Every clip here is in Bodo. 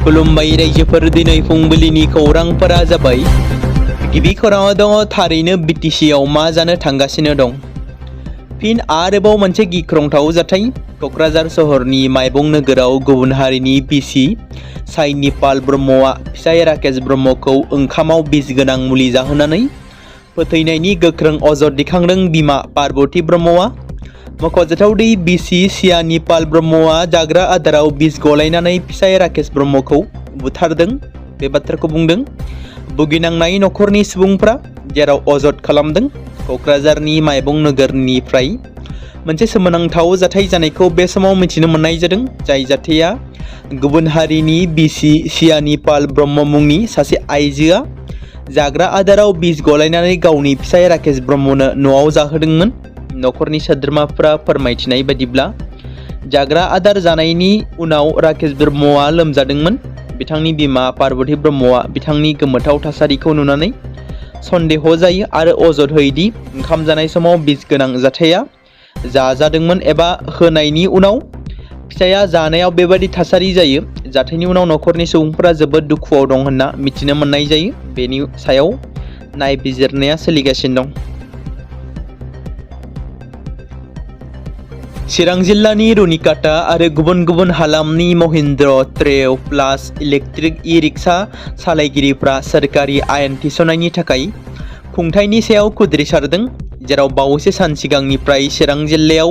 खुलुमबाय रायजोफोर दिनै फुंबिलिनि खौरांफोरा जाबाय। गिबि खौराङाव दङ थारैनो बिटिसि आव मा जानो थांगासिनो दं। फिन आरोबाव मोनसे गिख्रंथाव जाथाय। क'क्राझार सहरनि माइबं नोगोराव गुबुन हारिनि बिसि साइनिपाल ब्रह्मआ फिसाय राकेश ब्रह्मखौ ओंखामाव बिस गोनां मुलि जाहोनानै फोथैनायनि गोख्रों अजद दैखांदों बिमा पार्बती ब्रह्मआ। मख'जाथाव दि बिसि सियानिपाल ब्रह्मआ जाग्रा आदाराव बिस गलायनानै फिसाय राकेश ब्रह्मखौ बुथारदों। बे बाथ्राखौ बुंदों भुगिनांनाय नखरनि सुबुंफ्रा, जेराव अजद खालामदों क'क्राझारनि माइबं नोगोरनिफ्राय मोनसे सोमोनांथाव जाथाय जानायखौ बे समाव मिथिनो मोननाय जादों। जाय जाथाया गुबुन हारिनि बिसि सियानिपाल ब्रह्म मुंनि सासे आइजोआ जाग्रा आदाराव बिस गलायनानै गावनि फिसाय राकेश ब्रह्मनो न'आव जाहोदोंमोन। नखरनि सोद्रोमाफोरा फोरमायथिनाय बायदिब्ला जाग्रा आदार जानायनि उनाव राकेश ब्रह्मआ लोमजादोंमोन। बिथांनि बिमा पार्बती ब्रह्मआ बिथांनि गोमोथाव थासारिखौ नुनानै सन्देह जायो आरो अजद होयोदि ओंखाम जानाय समाव बिस गोनां जाथाया जाजादोंमोन एबा होनायनि उनाव फिसाया जानायाव बेबादि थासारि जायो। जाथायनि उनाव नखरनि सुबुंफोरा जोबोद दुखुआव दं होनना मिथिनो मोननाय जायो। बेनि सायाव नायबिजिरनाया सोलिगासिनो दं। चिरां जिल्लानि रुनिकाटा आरो गुबुन गुबुन हालामनि महिन्द्र ट्रेव प्लास इलेक्ट्रिक इ-रिक्सा सालायगिरिफ्रा सोरखारि आयेन थिसननायनि थाखाय खुंथायनि सायाव खुद्रिसारदों। जेराव बावैसो सान सिगांनिफ्राय चिरां जिल्लायाव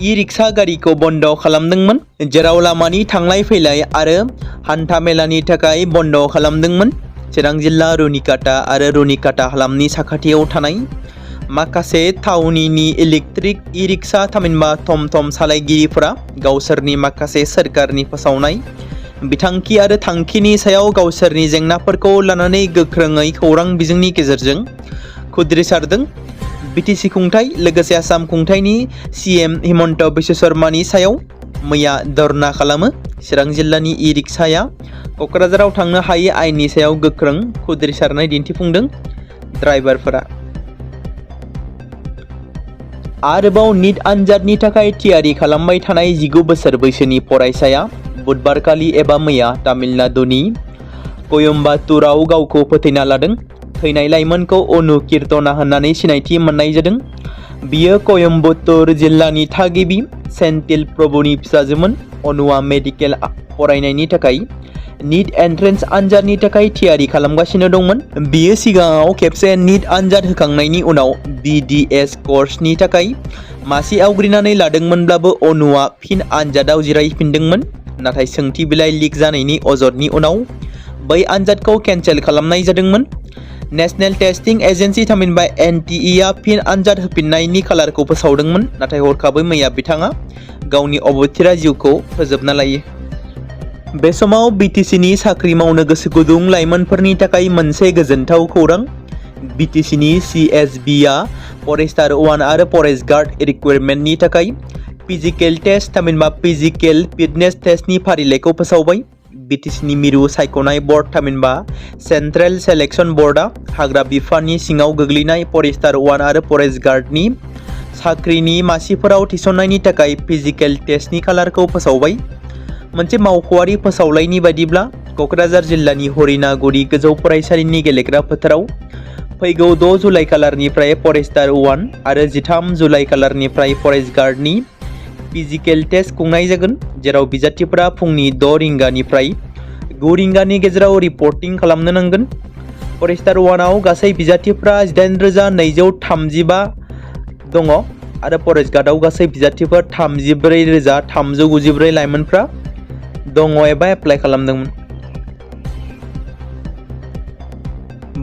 इ-रिक्सा गारिखौ बन्द खालामदोंमोन। जेराव लामानि थांलाय फैलाय आरो हान्था मेलानि थाखाय बन्द खालामदोंमोन। चिरां जिल्ला रुनिकाटा आरो रुनिकाटा हालामनि साखाथियाव थानाय माखासे थावनिनि इलेक्ट्रिक इ-रिक्सा थामहिनबा थम सालायगिरिफोरा गावसोरनि माखासे सोरखारनि फोसावनाय बिथांखि आरो थांखिनि सायाव गावसोरनि जेंनाफोरखौ लानानै गोख्रोङै खौरां बिजोंनि गेजेरजों खुद्रिसारदों। बिटिसि खुंथाय लोगोसे आसाम खुंथायनि CM हिमन्त बिश्व शर्मानि सायाव मैया धर्ना खालामो। चिरां जिल्लानि इ-रिक्साया क'क्राझाराव थांनो हायै आयेननि सायाव गोख्रों खुद्रिसारनाय दिन्थिफुंदों ड्राइभारफोरा। आरोबाव निट आनजादनि थाखाय थियारि खालामबाय थानाय 19 बोसोर बैसोनि फरायसाया बुधबारखालि एबा मैया तामिलनाडुनि कयम्बाटुराव गावखौ फोथैना लादों। थैनाय लाइमोनखौ अनु कीर्तना होननानै सिनायथि मोननाय जादों। बियो कयम्बटुर जिल्लानि थागिबि सेन्थिल प्रभुनि फिसाजोमोन। अनुआ मेडिकेल फरायनायनि थाखाय निट एन्ट्रेन्स आनजादनि थाखाय थियारि खालामगासिनो दंमोन। बियो सिगाङाव खेबसे निट आनजाद होखांनायनि उनाव BDS कर्सनि थाखाय मासि आवग्रिनानै लादोंमोनब्लाबो अनुआ फिन आनजादाव जिरायफिनदोंमोन। नाथाय सोंथि बिलाइ लिक जानायनि अजदनि उनाव बै आनजादखौ केन्सेल खालामनाय जादोंमोन। नेशनेल टेस्टिं एजेन्सि थामहिनबा NTE आ फिन आनजाद होफिननायनि खालारखौ फोसावदोंमोन। नाथाय हरखाबै मैया बिथाङा गावनि अबथिरा जिउखौ फोजोबना लायो। बे समाव बिटिसिनि साख्रि मावनो गोसो गुदुं लाइमोनफोरनि थाखाय मोनसे गोजोनथाव खौरां। बिटिसिनि CSB आ फरेस्टार 1 आरो फरेस्ट गार्ड रिक्रुटमेन्टनि थाखाय फिजिकेल टेस्ट थामहिनबा फिजिकेल फिटनेस टेस्टनि फारिलाइखौ फोसावबाय। बिटिसिनि मिरु सायख'नाय बर्ड थामहिनबा सेन्ट्रेल सेलेक्सन बर्डआ हाग्रा बिफाननि सिङाव गोग्लैनाय फरेस्टार 1 आरो फरेस्ट गार्डनि साख्रिनि मासिफोराव थिसननायनि थाखाय फिजिकेल टेस्टनि खालारखौ फोसावबाय। मोनसे मावख'आरि फोसावलायनि बायदिब्ला क'क्राझार जिल्लानि हरिनागुरि गोजौ फरायसालिनि गेलेग्रा फोथाराव फैगौ 6 जुलाइ खालारनिफ्राय फरेस्टार 1 आरो 13 जुलाइ खालारनिफ्राय फरेस्ट गार्डनि फिजिकेल टेस्ट खुंनाय जागोन। जेराव बिजाथिफोरा फुंनि 6 रिंगानिफ्राय 9 रिंगानि गेजेराव रिपर्टिं खालामनो नांगोन। फरेस्टार 1 आव गासै बिजाथिफोरा 18,235 दङ आरो फरेस्ट गार्डआव गासै बिजाथिफोर 34,394 लाइमोनफ्रा दङ एबा एप्लाइ खालामदोंमोन।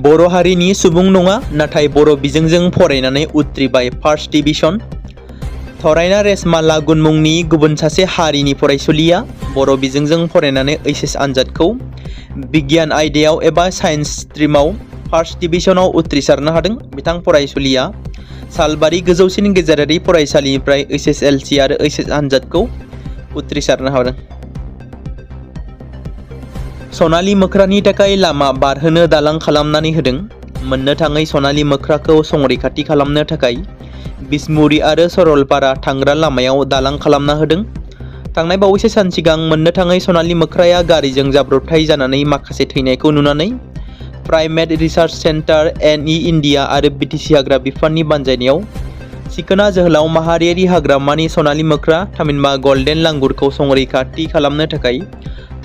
बर' हारिनि सुबुं नङा नाथाय बर' बिजोंजों फरायनानै उथ्रिबाय फार्स्ट डिभिजन। थरायना रेशमा लागुन मुंनि गुबुन सासे हारिनि फरायसुलिया बर' बिजोंजों फरायनानै HS आनजादखौ बिगियान आयदायाव एबा साइन्स स्ट्रिमाव फार्स्ट डिभिजनाव उथ्रिसारनो हादों। बिथां फरायसुलिया सालबारि गोजौसिन गेजेरारि फरायसालिनिफ्राय HSLC आरो HS आनजादखौ उथ्रिसारनो हादों। सनालि मोख्रानि थाखाय लामा बारहोनो दालां खालामनानै होदों। मोननो थाङै सनालि मोख्राखौ संरैखाथि खालामनो थाखाय बिसमुरि आरो सरलपारा थांग्रा लामायाव दालां खालामना होदों। थांनाय बावैसो सान सिगां मोननो थाङै सनालि मोख्राया गारिजों जाब्रबथाय जानानै माखासे थैनायखौ नुनानै primate research centre NE India आरो BTC हाग्रा बिफाननि बानजायनायाव सिखोना जोहोलाव माहारियारि हाग्रामानि सनालि मोख्रा थामहिनबा गल्डेन लांगुरखौ संरैखाथि खालामनो थाखाय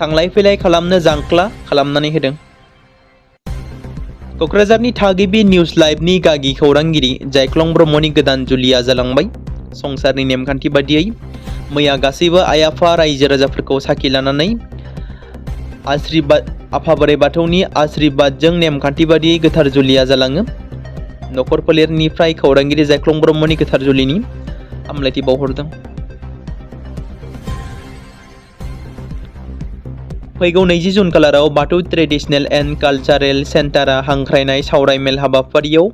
थांलाय फैलाय खालामनो जांख्ला खालामनानै होदों। क'क्राझारनि थागिबि निउज लाइभनि गागि खौरांगिरि जायख्लं ब्रह्मनि गोदान जुलिया जालांबाय। संसारनि नेमखान्थि बादियै मैया गासैबो आइ आफा रायजो राजाफोरखौ साखि लानानै आफा बोराइ बाथौनि आशीर्बादजों नेमखान्थि बादियै गोथार जुलिया जालाङो। नखर फोलेरनिफ्राय खौरांगिरि जायख्लं ब्रह्मनि गोथार जुलिनि हामलायथि बावहरदों। फैगौ 20 जुन खालाराव बाथौ ट्रेडिशनेल एन्ड कालचारेल सेन्टारा हांख्रायनाय सावरायमेल हाबाफारियाव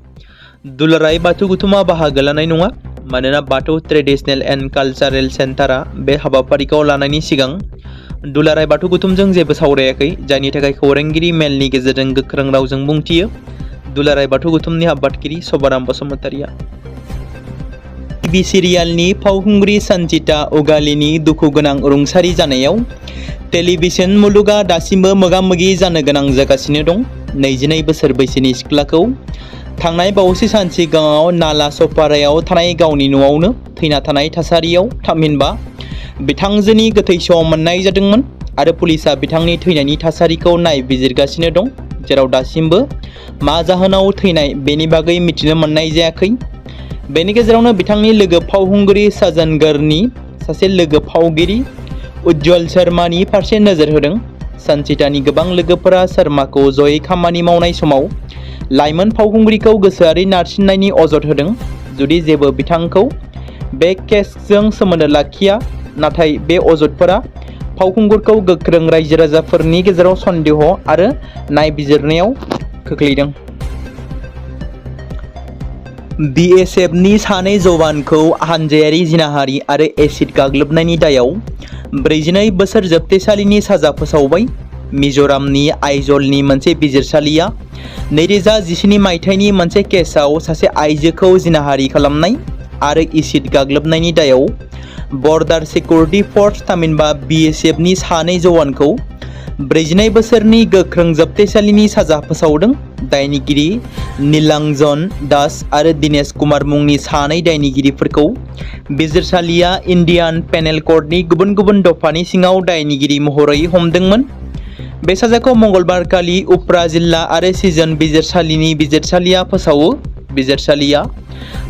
दुलाराय बाथौ गौथुमा बाहागो लानाय नङा। मानोना बाथौ ट्रेडिशनेल एन्ड कालचारेल सेन्टारा बे हाबाफारिखौ लानायनि सिगां दुलाराय बाथौ गौथुमजों जेबो सावरायाखै, जायनि थाखाय खौरांगिरि मेलनि गेजेरजों गोख्रों रावजों बुंथियो दुलाराय बाथौ गौथुमनि आफादगिरि सभाराम बसुमतारिया। टिभि सिरियालनि फावखुंग्रि सन्जिता उगालिनि दुखु गोनां रुंसारि जानायाव टेलिभिजन मुलुगा दासिमबो मोगा-मोगि जानो गोनां जागासिनो दं। 22 बोसोर बैसोनि सिख्लाखौ थांनाय बावैसो सान सिगाङाव नाला सपारायाव थानाय गावनि न'आवनो थैना थानाय थासारियाव थामहिनबा बिथांजोनि गोथै सह मोननाय जादोंमोन आरो पुलिसआ बिथांनि थैनायनि थासारिखौ नायबिजिरगासिनो दं, जेराव दासिमबो मा जाहोनाव थैनाय बेनि बागै मिथिनो मोननाय जायाखै। बेनि गेजेरावनो बिथांनि लोगो फावखुंग्रि साजनगरनि सासे लोगो फावगिरि उज्ज्वल शर्मानि फारसे नोजोर होदों। सन्जितानि गोबां लोगोफोरा शर्माखौ जयै खामानि मावनाय समाव लाइमोन फावखुंग्रिखौ गोसोआरि नारसिननायनि अजद होदों। जुदि जेबो बिथांखौ बे केसजों सोमोन्दो लाखिया, नाथाय बे अजदफोरा फावखुंगुरखौ गोख्रों रायजो राजाफोरनि गेजेराव सन्देह आरो नायबिजिरनायाव खोख्लैदों। BSFनि सानै जवानखौ हानजायारि जिनाहारि आरो एसिड गाग्लोबनायनि दायाव 42 बोसोर जोबथेसालिनि साजा फोसावबाय। मिज'रामनि आइजलनि मोनसे बिजिरसालिया 2017 मायथाइनि मोनसे केसआव सासे आइजोखौ जिनाहारि खालामनाय आरो एसिड गाग्लोबनायनि दायाव बर्डार सिकिउरिटि फर्स थामहिनबा BSFनि सानै जवानखौ 42 बोसोरनि गोख्रों जोबथेसालिनि साजा फोसावदों। दायनिगिरि नीलांजन दास आरो दिनेश कुमार मुंनि सानै दायनिगिरिफोरखौ बिजिरसालिया इन्डियान पेनेल कर्डनि गुबुन गुबुन दफानि सिङाव दायनिगिरि महरै हमदोंमोन। बे साजाखौ मंगलबारखालि उफ्रा जिल्ला आरो सिजन बिजिरसालिनि बिजिरसालिया फोसावो। बिजिरसालिया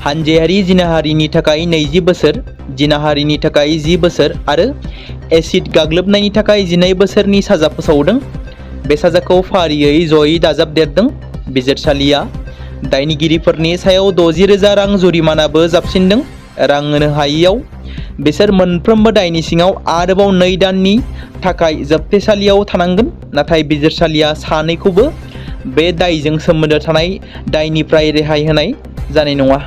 हानजायारि जिनाहारिनि थाखाय 20 बोसोर, जिनाहारिनि थाखाय 10 बोसोर आरो एसिड गाग्लोबनायनि थाखाय 12 बोसोरनि साजा फोसावदों। बे साजाखौ फारियै जयै दाजाबदेरदों। बिजिरसालिया दायनिगिरिफोरनि सायाव 60,000 रां जुरिमानाबो जाबसिनदों। रां होनो हायैयाव बिसोर मोनफ्रोमबो दायनि सिङाव आरोबाव 2 दाननि थाखाय जोबथेसालियाव थानांगोन। नाथाय बिजिरसालिया सानैखौबो बे दायजों सोमोन्दो थानाय दायनिफ्राय रेहाय होनाय जानाय नङा।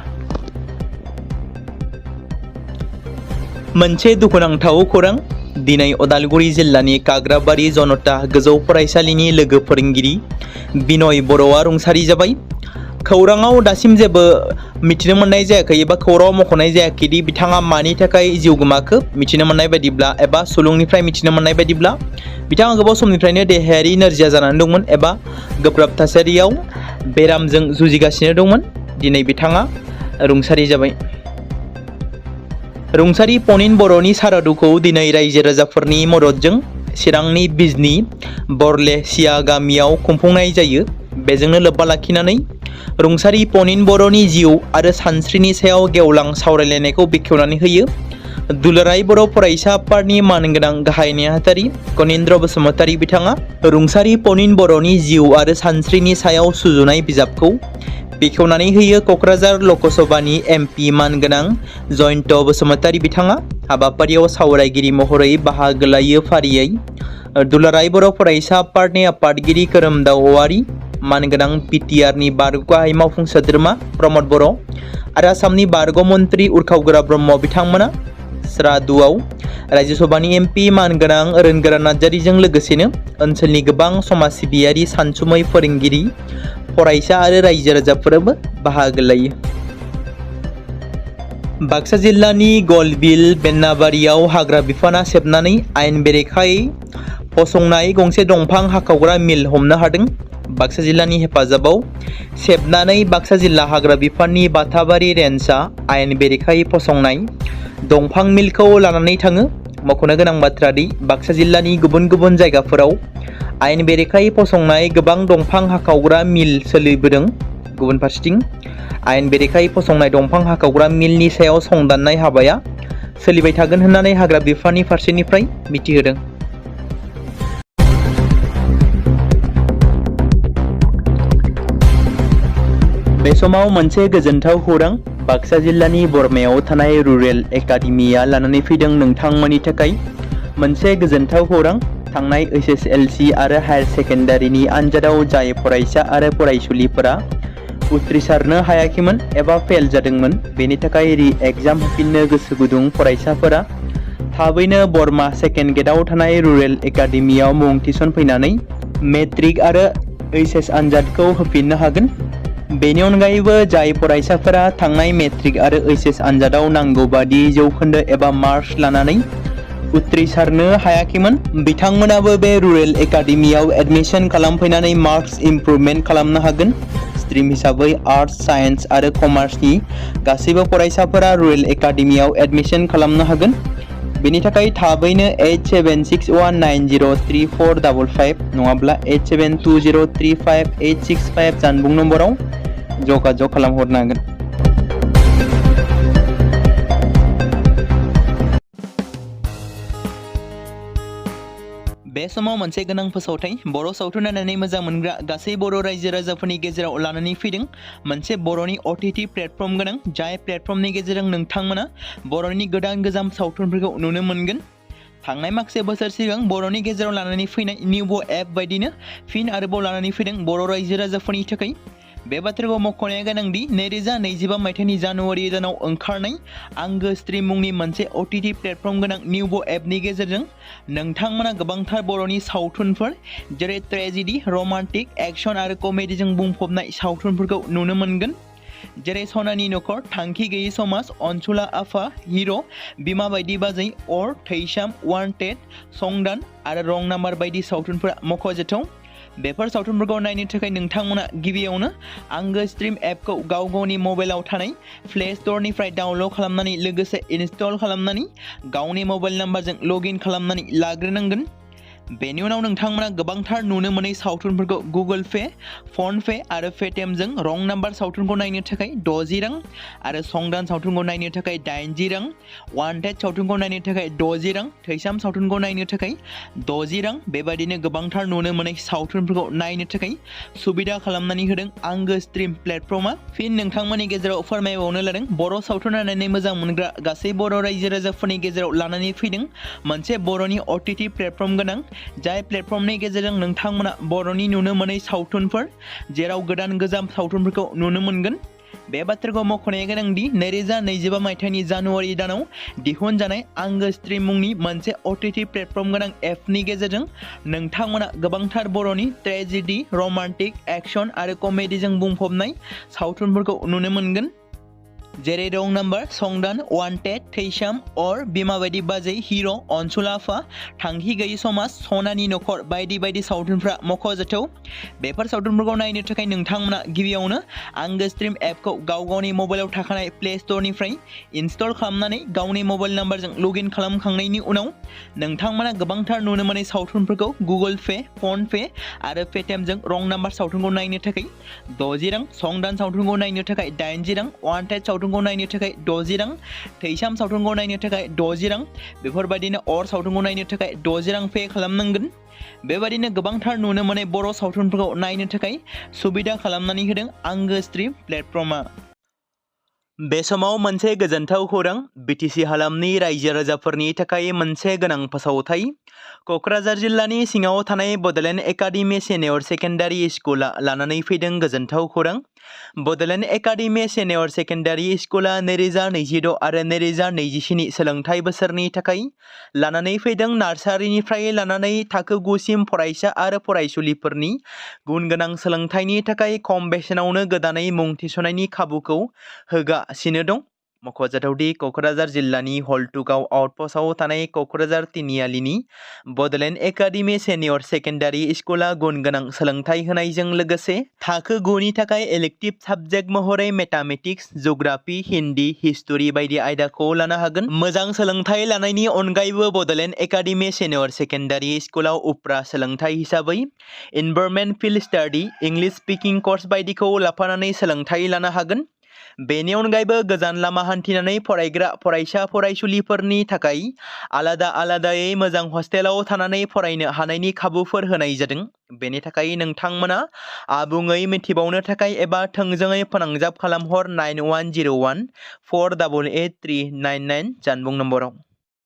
मोनसे दुखुनांथाव खौरां। दिनै उदालगुरि जिल्लानि काग्राबारि जनता गोजौ फरायसालिनि लोगो फोरोंगिरि बिनय बर'आ रुंसारि जाबाय। खौराङाव दासिम जेबो मिथिनो मोननाय जायाखै एबा खौराङाव मख'नाय जायाखै दि बिथाङा मानि थाखाय जिउ गोमाखो। मिथिनो मोननाय बायदिब्ला एबा सुलुंनिफ्राय मिथिनो मोननाय बायदिब्ला बिथाङा गोबाव समनिफ्रायनो देहायारि नोरजिया जानानै दंमोन एबा गोब्राब थासारियाव बेरामजों जुजिगासिनो दंमोन। दिनै बिथाङा रुंसारि जाबाय। रुंसारि पनिन बर'नि सारादुखौ दिनै रायजो राजाफोरनि मददजों चिरांनि बिजनी बरलेसिया गामियाव खुंफुंनाय जायो। बेजोंनो लोब्बा लाखिनानै रुंसारि पनिन बर'नि जिउ आरो सानस्रिनि सायाव गेवलां सावरायलायनायखौ बेखेवनानै होयो दुलाराय बर' फरायसा आफादनि मानगोनां गाहाय नेहाथारि कनिन्द्र बसुमतारी। बिथाङा रुंसारि पनिन बर'नि जिउ आरो सानस्रिनि सायाव सुजुनाय बिजाबखौ बेखेवनानै होयो क'क्राझार लकसभानि MP मानगोनां जयन्त बसुमतारी। बिथाङा हाबाफारियाव सावरायगिरि महरै बाहागो लायो। फारियै दुलाराय बर' फरायसा आफादनि आफादगिरि खोरोमदाव औवारी, मानगोनां BTRनि बारग' गाहाय मावफुं सोद्रोमा प्रमद बर' आरो आसामनि बारग' मन्त्रि उरखावगोरा ब्रह्म बिथांमोना सारादुआव रायजोसभानि MP मानगोनां रोनगोरा नार्जारिजों लोगोसेनो ओनसोलनि गोबां समाज सिबियारि सानसुमै फोरोंगिरि फरायसा आरो रायजो राजाफोराबो बाहागो लायो। बाक्सा जिल्लानि गलबिल बेन्नाबारियाव हाग्रा बिफाना सेबनानै आयेन बेरेखायै फसंनाय गंसे दंफां हाखावग्रा मिल हमनो हादों। बाक्सा जिल्लानि हेफाजाबाव सेबनानै बाक्सा जिल्ला हाग्रा बिफाननि बाथाबारि रेन्जआ आयेन बेरेखायै फसंनाय दंफां मिलखौ लानानै थाङो। मख'नो गोनां बाथ्रा दि बाक्सा जिल्लानि गुबुन गुबुन जायगाफोराव आयेन बेरेखायै फसंनाय गोबां दंफां हाखावग्रा मिल सोलिबोदों। गुबुन फारसेथिं आयेन बेरेखायै फसंनाय दंफां हाखावग्रा मिलनि सायाव संदाननाय हाबाया सोलिबाय थागोन होननानै हाग्रा बिफाननि फारसेनिफ्राय मिथिहोदों। बे समाव मोनसे गोजोनथाव खौरां बाक्सा जिल्लानि बरमायाव थानाय रुरेल एकाडेमिया लानानै फैदों नोंथांमोननि थाखाय मोनसे गोजोनथाव खौरां। थांनाय HSLC आरो हायार सेकेन्डारिनि आनजादाव जाय फरायसा आरो फरायसुलिफोरा उथ्रिसारनो हायाखैमोन एबा फेल जादोंमोन, बेनि थाखाय रि एग्जाम होफिननो गोसो गुदुं फरायसाफोरा थाबैनो बरमा सेकेन्ड गेटआव थानाय रुरेल एकाडेमियाव मुं थिसनफैनानै मेट्रिक आरो HS आनजादखौ होफिननो हागोन। बेनि अनगायैबो जाय फरायसाफोरा थांनाय मेट्रिक आरो HS आनजादाव नांगौ बादि जौखोन्दो एबा मार्क्स लानानै उथ्रिसारनो हायाखैमोन, बिथांमोनाबो बे रुरेल एकाडेमियाव एडमिशन खालामफैनानै मार्क्स इमप्रुभमेन्ट खालामनो हागोन। स्ट्रिम हिसाबै आर्ट्स, साइन्स आरो कमार्सनि गासैबो फरायसाफोरा रुरेल एकाडेमियाव एडमिशन खालामनो हागोन। बेनि थाखाय थाबैनो 8761903455 नङाब्ला 87203585 जानबुं नम्बराव जगाजग खालामहरनो हागोन। बे समाव मोनसे गोनां फोसावथाय बर' सावथुन नायनानै मोजां मोनग्रा गासै बर' रायजो राजाफोरनि गेजेराव लानानै फैदों मोनसे बर'नि OTT प्लेटफर्म गोनां, जाय प्लेटफर्मनि गेजेरजों नोंथांमोना बर'नि गोदान गोजाम सावथुनफोरखौ नुनो मोनगोन। थांनाय माखासे बोसोर सिगां बर'नि गेजेराव लानानै फैनाय निउबो एप बायदिनो फिन आरोबाव लानानै फैदों बर' रायजो राजाफोरनि थाखाय। बे बाथ्राखौ मख'नाया गोनांदि 2025 मायथाइनि जानुवारि दानाव ओंखारनाय आंगो स्ट्रिम मुंनि मोनसे OTT प्लेटफर्म गोनां निउबो एपनि गेजेरजों नोंथांमोना गोबांथार बर'नि सावथुनफोर जेरै ट्रेजेडि, रमान्टिक, एक्शन आरो कमेडिजों बुंफबनाय सावथुनफोरखौ नुनो मोनगोन। जेरै सनानि नखर, थांखि गैयै समाज, अनसुला आफा, हिर', बिमा बायदि बाजै, अर, थैसाम, वान्टेड, संदान आरो रं नाम्बार बायदि सावथुनफोरा मख'जाथाव। बेफोर सावथुनफोरखौ नायनो थाखाय नोंथांमोना गिबियावनो आंगो स्ट्रिम एपखौ गावनि मबाइलाव थानाय प्ले स्ट'रनिफ्राय डाउनल'ड खालामनानै लोगोसे इनस्टल खालामनानै गावनि मबाइल नाम्बारजों लगइन खालामनानै लाग्रोनांगोन। बेनि उनाव नोंथांमोना गोबांथार नुनो मोनै सावथुनफोरखौ गुगोल पे, फन पे आरो पेटिएमजों रं नाम्बार सावथुनखौ नायनो थाखाय 60 रां आरो संदान सावथुनखौ नायनो थाखाय 80 रां, वान्टेड सावथुनखौ नायनो थाखाय 60 रां, थैसाम सावथुनखौ नायनो थाखाय 60 रां बेबायदिनो गोबांथार नुनो मोनै सावथुनफोरखौ नायनो थाखाय सुबिदा खालामनानै होदों आंगो स्ट्रिम प्लेटफर्मा। फिन नोंथांमोननि गेजेराव फोरमायबावनो लादों बर' सावथुन नायनानै मोजां मोनग्रा गासै बर' रायजो राजाफोरनि गेजेराव लानानै फैदों मोनसे बर'नि OTT प्लेटफर्म गोनां, जाय प्लेटफर्मनि गेजेरजों नोंथांमोना बर'नि नुनो मोनै सावथुनफोर जेराव गोदान गोजाम सावथुनफोरखौ नुनो मोनगोन। बे बाथ्राखौ मख'नाया गोनांदि 2025 मायथाइनि जानुवारि दानाव दिहुनजानाय आंगो स्ट्रिम मुंनि मोनसे OTT प्लेटफर्म गोनां एपनि गेजेरजों नोंथांमोना गोबांथार बर'नि ट्रेजेडि, रमान्टिक, एक्शन आरो कमेडिजों बुंफबनाय सावथुनफोरखौ नुनो मोनगोन। जेरै रं नाम्बार, संदान, वान्टेड, थैसाम, अर, बिमा बायदि बाजै, हिर', अनसुला आफा, थांखि गैयै समाज, सनानि नखर बायदि बायदि सावथुनफ्रा मख'जाथाव। बेफोर सावथुनफोरखौ नायनो थाखाय नोंथांमोना गिबियावनो आंगो स्ट्रिम एपखौ गावनि मबाइलाव थाखानाय प्ले स्ट'रनिफ्राय इनस्टल खालामनानै गावनि मबाइल नाम्बारजों लगइन खालामखांनायनि उनाव नोंथांमोना गोबांथार नुनो मोनै सावथुनफोरखौ गुगोल पे, फन पे आरो पेटिएमजों रं नाम्बार सावथुनखौ नायनो थाखाय 60 रां, संदान सावथुनखौ नायनो थाखाय 80 रां, वान्टेड सावथुनखौ नायनो थाखाय 60 रां, थैसाम सावथुनखौ नायनो थाखाय 60 रां बेफोरबायदिनो अर सावथुनखौ नायनो थाखाय 60 रां पे खालामनांगोन। बेबायदिनो गोबांथार नुनो मोनै बर' सावथुनफोरखौ नायनो थाखाय सुबिदा खालामनानै होदों आंगो स्ट्रिम प्लेटफर्मा। बे समाव मोनसे गोजोनथाव खौरां BTC हालामनि रायजो राजाफोरनि थाखाय मोनसे गोनां फोसावथाय। क'क्राझार जिल्लानि सिङाव थानाय बड'लेण्ड एकाडेमि सिनियर सेकेन्डारि स्कुला लानानै फैदों गोजोनथाव खौरां। बड'लेण्ड एकाडेमि सिनियर सेकेन्डारि स्कुला 2026 आरो 2027 सोलोंथाइ बोसोरनि थाखाय लानानै फैदों नार्सारिनिफ्राय लानानै थाखो 9 सिम फरायसा आरो फरायसुलिफोरनि गुन गोनां सोलोंथाइनि थाखाय खम बेसेनावनो गोदानै मुं थिसननायनि खाबुखौ होगासिनो दं। मख'जाथावदि क'क्राझार जिल्लानि हल्टुगाव आउटपस्टआव थानाय क'क्राझार तिनिआलिनि बड'लेण्ड एकाडेमि सेनियर सेकेन्डारि स्कुला गुन गोनां सोलोंथाइ होनायजों लोगोसे थाखो 9 नि थाखाय इलेक्टिभ साबजेक्ट महरै मेथामेटिक्स, जिअ'ग्राफि, हिन्दी, हिस्टरि बायदि आयदाखौ लानो हागोन। मोजां सोलोंथाइ लानायनि अनगायैबो बड'लेण्ड एकाडेमि सेनियर सेकेन्डारि स्कुलाव उफ्रा सोलोंथाइ हिसाबै environment field study, English speaking course बायदिखौ लाफानानै सोलोंथाइ लानो हागोन। बेनि अनगायैबो गोजान लामा हान्थिनानै फरायग्रा फरायसा फरायसुलिफोरनि थाखाय आलादा आलादायै मोजां हस्टेलाव थानानै फरायनो हानायनि खाबुफोर होनाय जादों। बेनि थाखाय नोंथांमोना आबुङै मिथिबावनो थाखाय एबा थोंजोङै फोनांजाब खालामहर 9101 488 399 जानबुं नम्बराव।